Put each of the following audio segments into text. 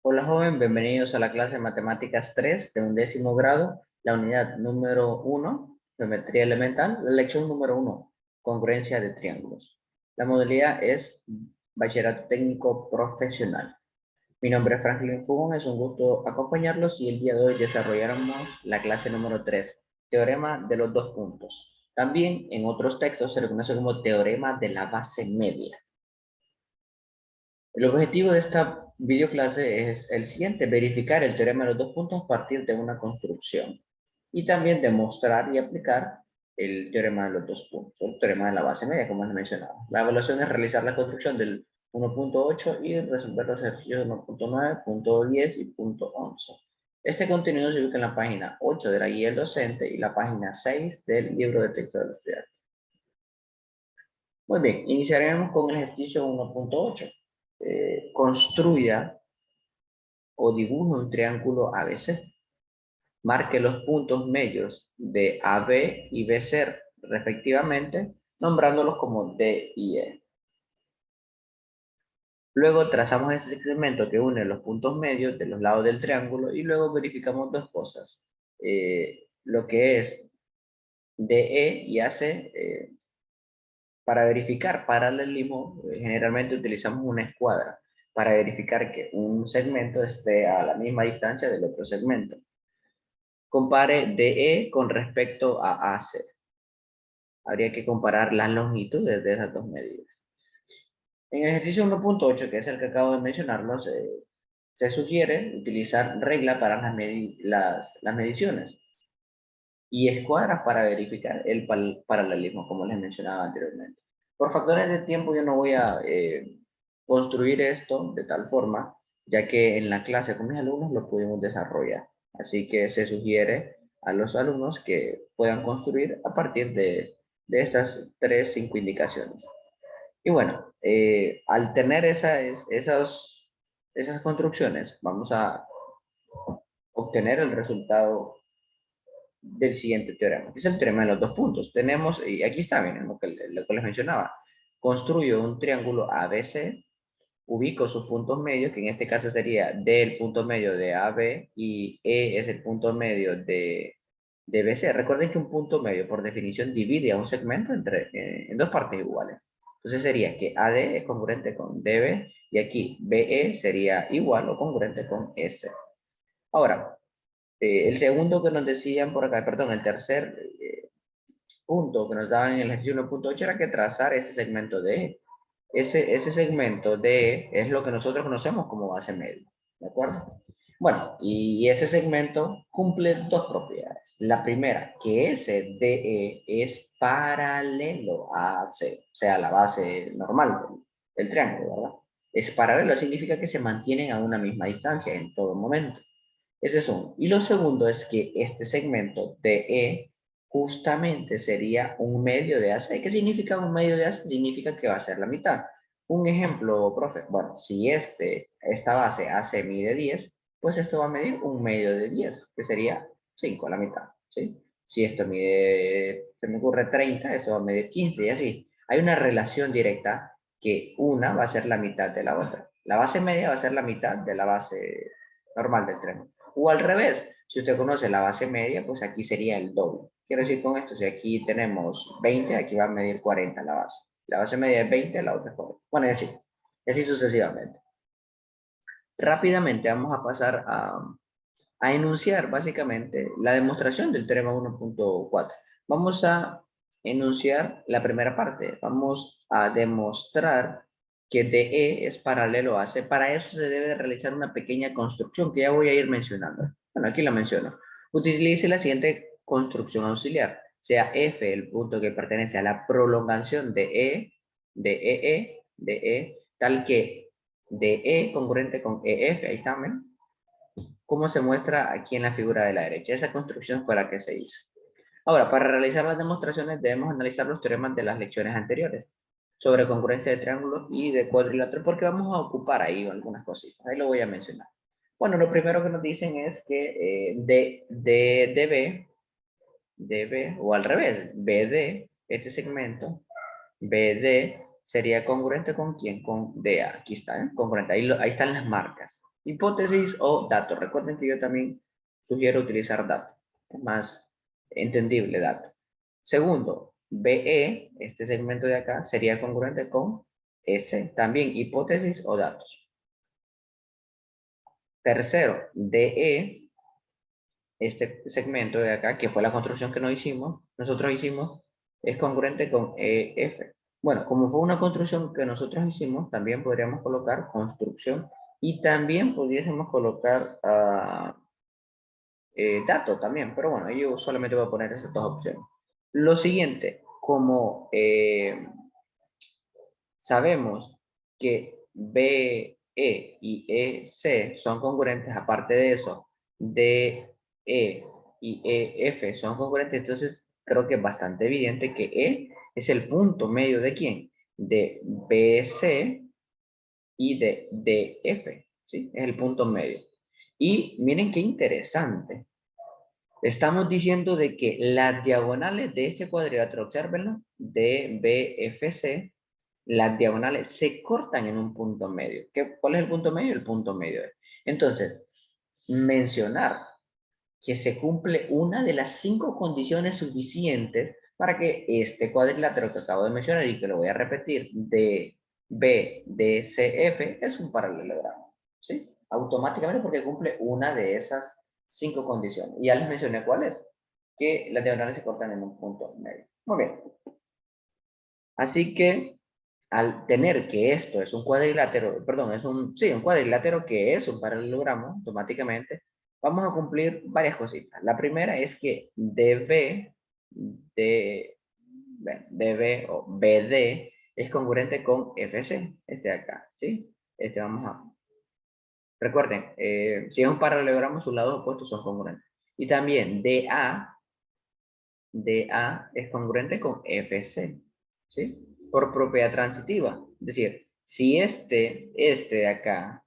Hola joven, bienvenidos a la clase de Matemáticas 3 de 11º grado, la unidad número 1, Geometría Elemental, la lección número 1, Congruencia de triángulos. La modalidad es Bachillerato Técnico Profesional. Mi nombre es Franklin Fugón, es un gusto acompañarlos y el día de hoy desarrollaremos la clase número 3, Teorema de los dos puntos. También en otros textos se le conoce como Teorema de la base media. El objetivo de esta videoclase es el siguiente: verificar el teorema de los dos puntos a partir de una construcción y también demostrar y aplicar el teorema de los dos puntos, el teorema de la base media, como les mencionaba. La evaluación es realizar la construcción del 1.8 y resolver los ejercicios 1.9, punto 10 y punto 11. Este contenido se ubica en la página 8 de la guía del docente y la página 6 del libro de texto del estudiante. Muy bien, iniciaremos con el ejercicio 1.8. Construya o dibuje un triángulo ABC. Marque los puntos medios de AB y BC respectivamente, nombrándolos como D y E. Luego trazamos ese segmento que une los puntos medios de los lados del triángulo y luego verificamos dos cosas. Lo que es DE y AC. Para verificar paralelismo, generalmente utilizamos una escuadra para verificar que un segmento esté a la misma distancia del otro segmento. Compare DE con respecto a AC. Habría que comparar las longitudes de esas dos medidas. En el ejercicio 1.8, que es el que acabo de mencionarlos, se sugiere utilizar regla para las mediciones y escuadras para verificar el paralelismo, como les mencionaba anteriormente. Por factores de tiempo yo no voy a construir esto de tal forma, ya que en la clase con mis alumnos lo pudimos desarrollar. Así que se sugiere a los alumnos que puedan construir a partir de estas 5 indicaciones. Y bueno, al tener esas construcciones, vamos a obtener el resultado del siguiente teorema, que es el teorema de los dos puntos. Tenemos, y aquí está, miren, lo que les mencionaba. Construyo un triángulo ABC, ubico sus puntos medios, que en este caso sería D el punto medio de AB y E es el punto medio de BC. Recuerden que un punto medio, por definición, divide a un segmento en dos partes iguales. Entonces sería que AD es congruente con DB y aquí BE sería igual o congruente con S. Ahora, el segundo que nos decían por acá, perdón, el tercer punto que nos daban en el ejercicio 1.8 era que trazar ese segmento de E. Ese segmento de E es lo que nosotros conocemos como base media, ¿de acuerdo? Bueno, y ese segmento cumple dos propiedades. La primera, que ese DE es paralelo a AC, o sea, la base normal del triángulo, ¿verdad? Es paralelo, significa que se mantienen a una misma distancia en todo momento. Ese es uno. Y lo segundo es que este segmento DE justamente sería un medio de AC. ¿Qué significa un medio de AC? Significa que va a ser la mitad. Un ejemplo, profe. Bueno, si esta base AC mide 10, pues esto va a medir un medio de 10, que sería 5, la mitad. ¿Sí? Si esto mide, se me ocurre 30, esto va a medir 15 y así. Hay una relación directa que una va a ser la mitad de la otra. La base media va a ser la mitad de la base normal del triángulo. O al revés, si usted conoce la base media, pues aquí sería el doble. Quiero decir con esto, si aquí tenemos 20, aquí va a medir 40 la base. La base media es 20, la otra es 40. Bueno, es así sucesivamente. Rápidamente vamos a pasar a enunciar básicamente la demostración del teorema 1.4. Vamos a enunciar la primera parte. Vamos a demostrar que DE es paralelo a AC. Para eso se debe realizar una pequeña construcción que ya voy a ir mencionando. Bueno, aquí la menciono. Utilice la siguiente construcción auxiliar. Sea F el punto que pertenece a la prolongación de E, tal que DE congruente con EF, ahí está, ¿ven? Como se muestra aquí en la figura de la derecha. Esa construcción fue la que se hizo. Ahora, para realizar las demostraciones debemos analizar los teoremas de las lecciones anteriores sobre congruencia de triángulos y de cuadriláteros, porque vamos a ocupar ahí algunas cositas. Ahí lo voy a mencionar. Bueno, lo primero que nos dicen es que DB, o al revés, BD, este segmento, BD sería congruente con quién, con DA. Aquí está, ¿eh? Congruente. Ahí están las marcas. Hipótesis o dato. Recuerden que yo también sugiero utilizar dato. Es más entendible dato. Segundo, BE, este segmento de acá, sería congruente con S. También hipótesis o datos. Tercero, DE, este segmento de acá, que fue la construcción que nosotros hicimos, es congruente con EF. Bueno, como fue una construcción que nosotros hicimos, también podríamos colocar construcción y también pudiésemos colocar dato también, pero bueno, yo solamente voy a poner esas dos opciones. Lo siguiente, como sabemos que B, E y E, C son congruentes, aparte de eso, D, E y E, F son congruentes, entonces creo que es bastante evidente que E es el punto medio de quién? De B, C y de D, F, ¿sí? Es el punto medio. Y miren qué interesante. Estamos diciendo de que las diagonales de este cuadrilátero, observenlo, D, B, F, C, las diagonales se cortan en un punto medio. ¿Cuál es el punto medio? El punto medio. Entonces, mencionar que se cumple una de las 5 condiciones suficientes para que este cuadrilátero que acabo de mencionar y que lo voy a repetir, de B, D, C, F, es un paralelogramo. ¿Sí? Automáticamente porque cumple una de esas 5 condiciones. Y ya les mencioné cuál es, que las diagonales se cortan en un punto medio. Muy bien. Así que al tener que esto es un cuadrilátero, perdón, sí, un cuadrilátero que es un paralelogramo, automáticamente vamos a cumplir varias cositas. La primera es que DB o BD es congruente con FC, este de acá, ¿sí? Este vamos a... Recuerden, si es un paralelogramo, sus lados opuestos son congruentes. Y también DA es congruente con FC, ¿sí? Por propiedad transitiva. Es decir, si este de acá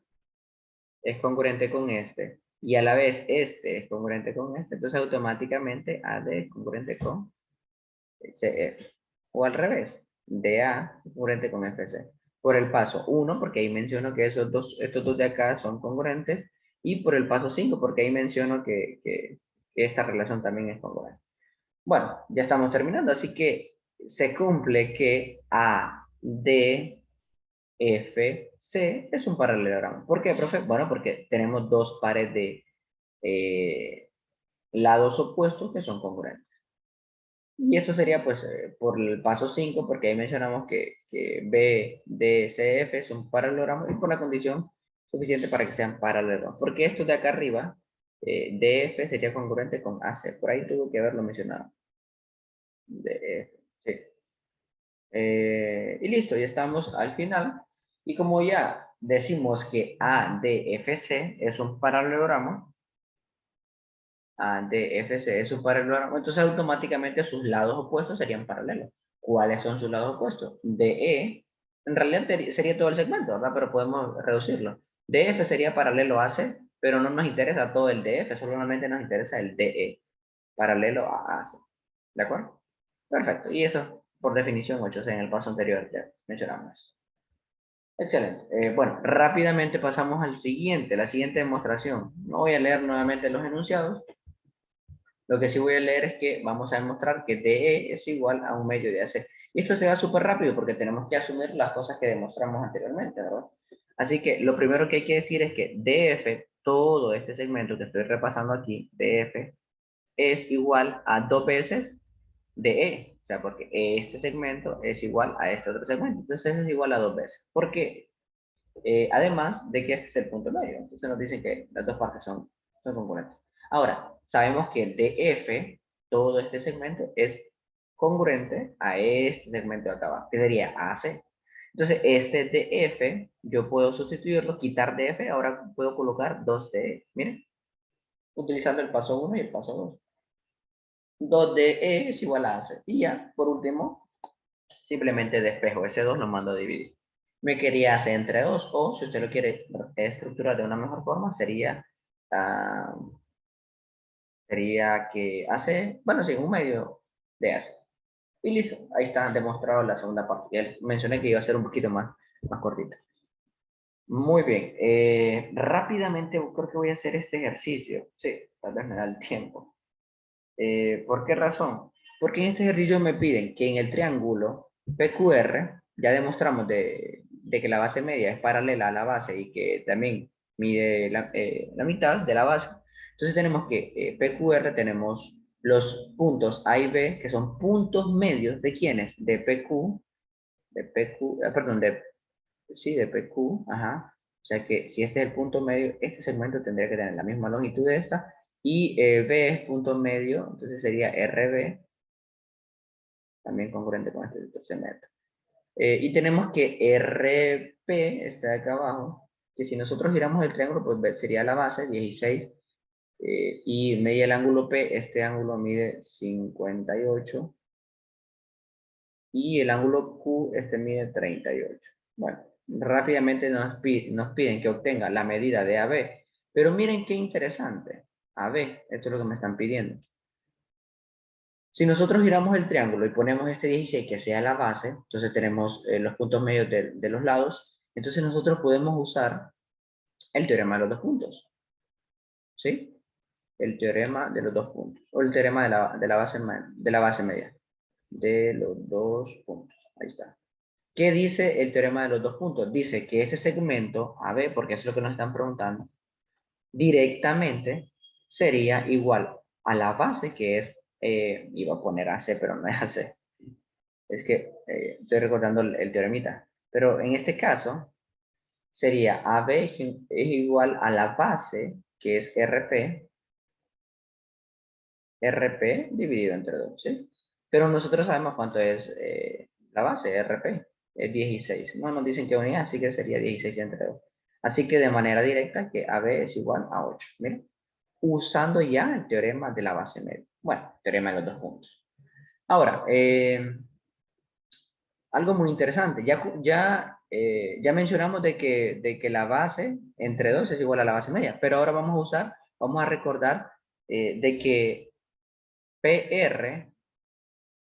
es congruente con este, y a la vez este es congruente con este, entonces automáticamente AD es congruente con CF. O al revés, DA es congruente con FC. Por el paso 1, porque ahí menciono que estos dos de acá son congruentes, y por el paso 5, porque ahí menciono que esta relación también es congruente. Bueno, ya estamos terminando, así que se cumple que A, D, F, C es un paralelogramo. ¿Por qué, profe? Bueno, porque tenemos dos pares de lados opuestos que son congruentes. Y esto sería pues por el paso 5, porque ahí mencionamos que B, D, C, F es un paralelogramo y por la condición suficiente para que sean paralelogramos. Porque esto de acá arriba, DF sería congruente con AC. Por ahí tuve que haberlo mencionado. DF, sí. Y listo, ya estamos al final. Y como ya decimos que ADFC es un paralelogramo, ADFC es un paralelogramo, entonces automáticamente sus lados opuestos serían paralelos. ¿Cuáles son sus lados opuestos? DE, en realidad sería todo el segmento, ¿verdad? Pero podemos reducirlo. DF sería paralelo a AC, pero no nos interesa todo el DF, solamente nos interesa el DE, paralelo a AC. ¿De acuerdo? Perfecto. Y eso, por definición, 8C en el paso anterior ya mencionamos. Excelente. Bueno, rápidamente pasamos al siguiente, la siguiente demostración. No voy a leer nuevamente los enunciados. Lo que sí voy a leer es que vamos a demostrar que DE es igual a un medio de AC. Y esto se va súper rápido porque tenemos que asumir las cosas que demostramos anteriormente, ¿verdad? Así que lo primero que hay que decir es que DF, todo este segmento que estoy repasando aquí, DF, es igual a 2 veces de E. O sea, porque este segmento es igual a este otro segmento. Entonces es igual a 2 veces. ¿Por qué? Además de que este es el punto medio. Entonces nos dicen que las dos partes son congruentes. Ahora, sabemos que DF, todo este segmento, es congruente a este segmento de acá abajo, que sería AC. Entonces, este DF, yo puedo sustituirlo, quitar DF, ahora puedo colocar 2DE. Miren, utilizando el paso 1 y el paso 2. 2 de E es igual a AC. Y ya, por último, simplemente despejo ese 2, lo mando a dividir. Me quería hacer entre 2, o si usted lo quiere estructurar de una mejor forma, ah, sería que hace, bueno, sí, un medio de AC. Y listo, ahí está demostrado la segunda parte. Ya mencioné que iba a ser un poquito más cortita. Muy bien. Rápidamente creo que voy a hacer este ejercicio. Sí, tal vez me da el tiempo. ¿Por qué razón? Porque en este ejercicio me piden que en el triángulo PQR, ya demostramos de que la base media es paralela a la base y que también mide la mitad de la base. Entonces tenemos que PQR tenemos los puntos A y B, que son puntos medios de quiénes, perdón, sí, de PQ, ajá. O sea que si este es el punto medio, este segmento tendría que tener la misma longitud de esta. Y B es punto medio, entonces sería RB, también congruente con este segmento. Y tenemos que RP, está acá abajo, que si nosotros giramos el triángulo, pues sería la base, 16, y media el ángulo P, este ángulo mide 58, y el ángulo Q, este mide 38. Bueno, rápidamente nos piden que obtenga la medida de AB, pero miren qué interesante. AB, esto es lo que me están pidiendo. Si nosotros giramos el triángulo y ponemos este 16 que sea la base, entonces tenemos los puntos medios de los lados, entonces nosotros podemos usar el teorema de los dos puntos, ¿sí? El teorema de los dos puntos, o el teorema de la base media, de los dos puntos, ahí está. ¿Qué dice el teorema de los dos puntos? Dice que ese segmento AB, porque es lo que nos están preguntando, directamente sería igual a la base que es, iba a poner AC, pero no es AC. Es que estoy recordando el teoremita. Pero en este caso sería AB es igual a la base, que es RP dividido entre 2, ¿sí? Pero nosotros sabemos cuánto es la base, RP, es 16. No nos dicen qué unidad, así que sería 16 entre 2. Así que de manera directa que AB es igual a 8. Miren, usando ya el teorema de la base media. Bueno, teorema de los dos puntos. Ahora, algo muy interesante. Ya mencionamos de que la base entre 2 es igual a la base media, pero ahora vamos a recordar de que PR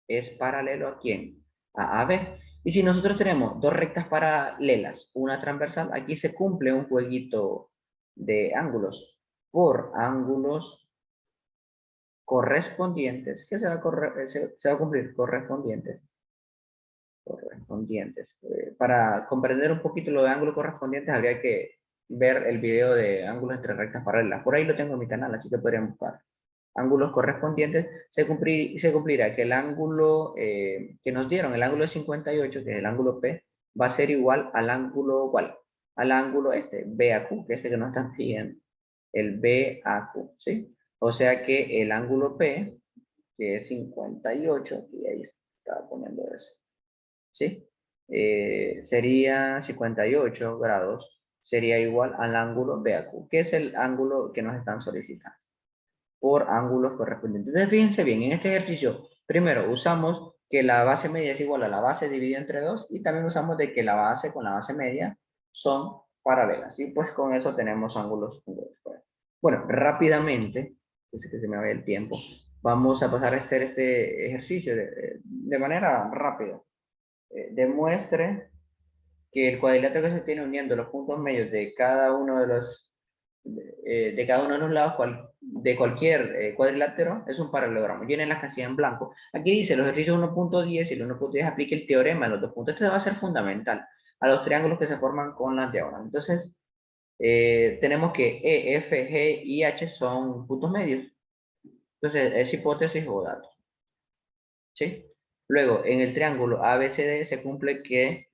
es paralelo ¿a quién? A AB. Y si nosotros tenemos dos rectas paralelas, una transversal, aquí se cumple un jueguito de ángulos por ángulos correspondientes. ¿Qué se va a cumplir? Correspondientes. Para comprender un poquito lo de ángulos correspondientes, habría que ver el video de ángulos entre rectas paralelas. Por ahí lo tengo en mi canal, así que podrían buscar. Ángulos correspondientes, se cumplirá que el ángulo que nos dieron, el ángulo de 58, que es el ángulo P, va a ser igual al ángulo, ¿cuál? Al ángulo este, BAQ, que es el que nos están pidiendo, el BAQ, ¿sí? O sea que el ángulo P, que es 58, y ahí estaba poniendo eso, ¿sí? Sería 58 grados, sería igual al ángulo BAQ, que es el ángulo que nos están solicitando, por ángulos correspondientes. Entonces, fíjense bien, en este ejercicio, primero usamos que la base media es igual a la base dividida entre 2 y también usamos de que la base con la base media son paralelas. Y pues con eso tenemos ángulos. Bueno, rápidamente, que se me vaya el tiempo, vamos a pasar a hacer este ejercicio de manera rápida. Demuestre que el cuadrilátero que se tiene uniendo los puntos medios de cada uno de cada uno de los lados de cualquier cuadrilátero es un paralelogramo. Llenen las casillas en blanco. Aquí dice los ejercicios 1.10 y el 1.10 aplique el teorema de los dos puntos. Este va a ser fundamental a los triángulos que se forman con las diagonales. Entonces, tenemos que E, F, G y H son puntos medios. Entonces, es hipótesis o dato. ¿Sí? Luego, en el triángulo ABCD se cumple que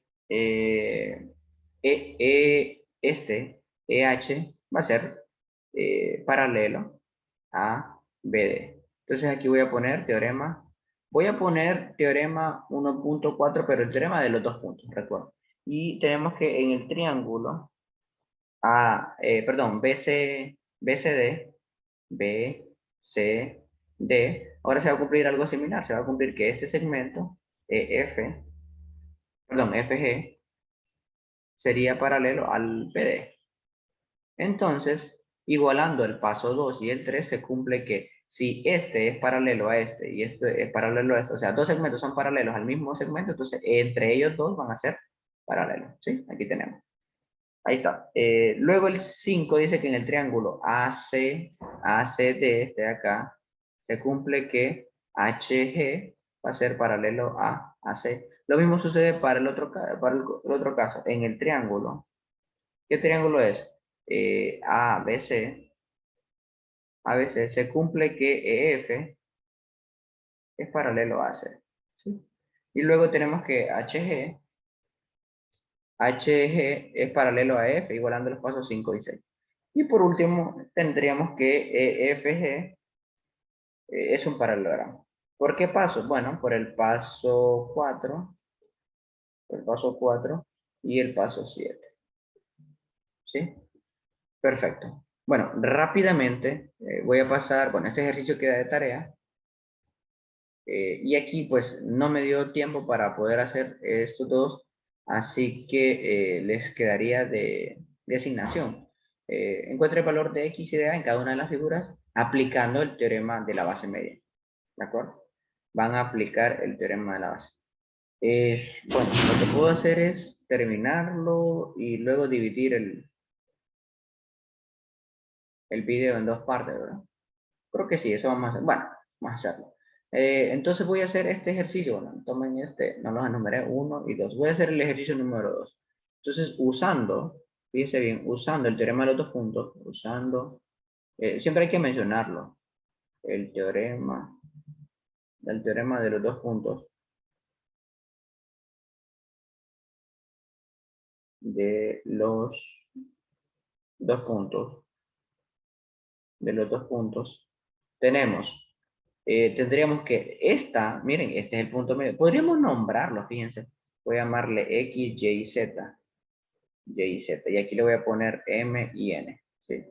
este EH va a ser paralelo a BD. Entonces aquí voy a poner teorema 1.4, pero el teorema de los dos puntos, recuerdo. Y tenemos que en el triángulo perdón, BCD, BCD, ahora se va a cumplir algo similar, se va a cumplir que este segmento, FG, sería paralelo al PD. Entonces, igualando el paso 2 y el 3, se cumple que si este es paralelo a este y este es paralelo a este, o sea, dos segmentos son paralelos al mismo segmento, entonces entre ellos dos van a ser paralelos, ¿sí? Aquí tenemos. Ahí está. Luego el 5 dice que en el triángulo ACD, este de acá, se cumple que HG va a ser paralelo a AC. Lo mismo sucede para el otro, para el otro caso. En el triángulo, ¿qué triángulo es? ABC. ABC se cumple que EF es paralelo a AC. ¿Sí? Y luego tenemos que HG es paralelo a F, igualando los pasos 5 y 6. Y por último, tendríamos que EFG es un paralelogramo. ¿Por qué paso? Bueno, por el paso 4, el paso 4 y el paso 7. ¿Sí? Perfecto. Bueno, rápidamente voy a pasar, bueno, este ejercicio queda de tarea. Y aquí pues no me dio tiempo para poder hacer estos dos, así que les quedaría de asignación. Encuentre el valor de x y de a en cada una de las figuras aplicando el teorema de la base media. ¿De acuerdo? Van a aplicar el teorema de la base. Bueno, lo que puedo hacer es terminarlo y luego dividir el video en dos partes, ¿verdad? Creo que sí, eso vamos a hacer. Bueno, vamos a hacerlo. Entonces voy a hacer este ejercicio. Bueno, tomen este, no los enumeré, 1 y 2. Voy a hacer el ejercicio número 2. Entonces, usando, fíjense bien, usando el teorema de los dos puntos, siempre hay que mencionarlo, el teorema de los dos puntos, de los dos puntos, de los dos puntos, tenemos, tendríamos que miren, este es el punto medio. Podríamos nombrarlo, fíjense. Voy a llamarle X, Y, Z. Y y Z. Y aquí le voy a poner M y N. ¿Sí?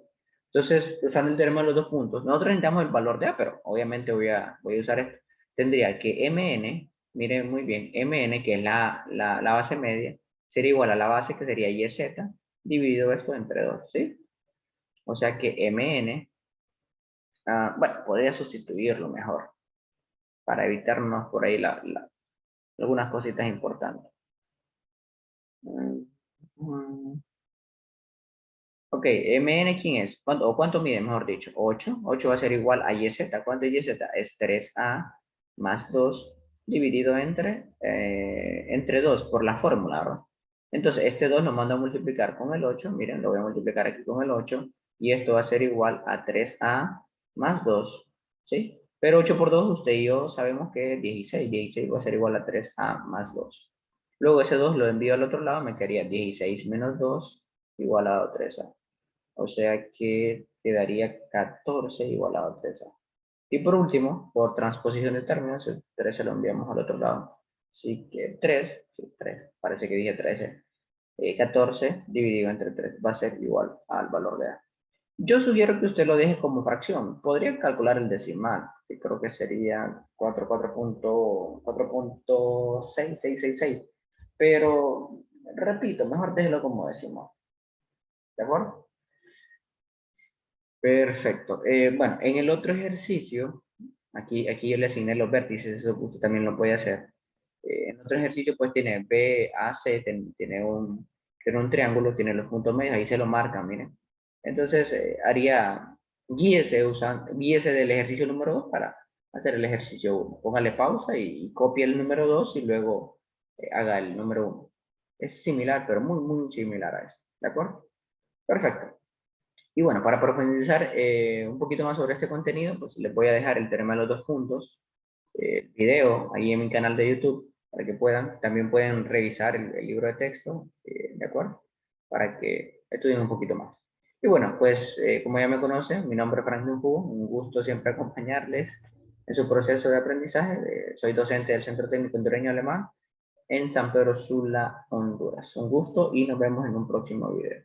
Entonces, usando el teorema de los dos puntos, nosotros necesitamos el valor de A, pero obviamente voy a usar esto. Tendría que MN, miren muy bien, MN, que es la base media, sería igual a la base que sería YZ, dividido esto entre 2, ¿sí? O sea que MN, bueno, podría sustituirlo mejor, para evitarnos por ahí algunas cositas importantes. Ok, MN, ¿quién es? ¿Cuánto mide, mejor dicho? 8. 8 va a ser igual a YZ. ¿Cuánto es YZ? Es 3A más 2 dividido entre 2 por la fórmula, ¿verdad? Entonces, este 2 lo mando a multiplicar con el 8. Miren, lo voy a multiplicar aquí con el 8. Y esto va a ser igual a 3A más 2. ¿Sí? Pero 8 por 2, usted y yo sabemos que es 16. 16 va a ser igual a 3A más 2. Luego ese 2 lo envío al otro lado. Me quedaría 16 menos 2 igualado a 3A. O sea que quedaría 14 igualado a 3A. Y por último, por transposición de términos, el 13 lo enviamos al otro lado. Así que 3, sí, 3, parece que dije 13. 14 dividido entre 3 va a ser igual al valor de A. Yo sugiero que usted lo deje como fracción. Podría calcular el decimal, que creo que sería 4.6666. Pero, repito, mejor déjelo como decimal. ¿De acuerdo? Perfecto. Bueno, en el otro ejercicio, aquí yo le asigné los vértices, eso usted también lo puede hacer. En otro ejercicio, pues tiene BAC, tiene un triángulo, tiene los puntos medios, ahí se lo marcan, miren. Entonces, guíese del ejercicio número 2 para hacer el ejercicio 1. Póngale pausa y copie el número 2 y luego haga el número 1. Es similar, pero muy, muy similar a eso. ¿De acuerdo? Perfecto. Y bueno, para profundizar un poquito más sobre este contenido, pues les voy a dejar el teorema de los dos puntos, video ahí en mi canal de YouTube, para que también pueden revisar el libro de texto, ¿de acuerdo? Para que estudien un poquito más. Y bueno, pues como ya me conocen, mi nombre es Franklin Hu, un gusto siempre acompañarles en su proceso de aprendizaje. Soy docente del Centro Técnico Hondureño Alemán en San Pedro Sula, Honduras. Un gusto y nos vemos en un próximo video.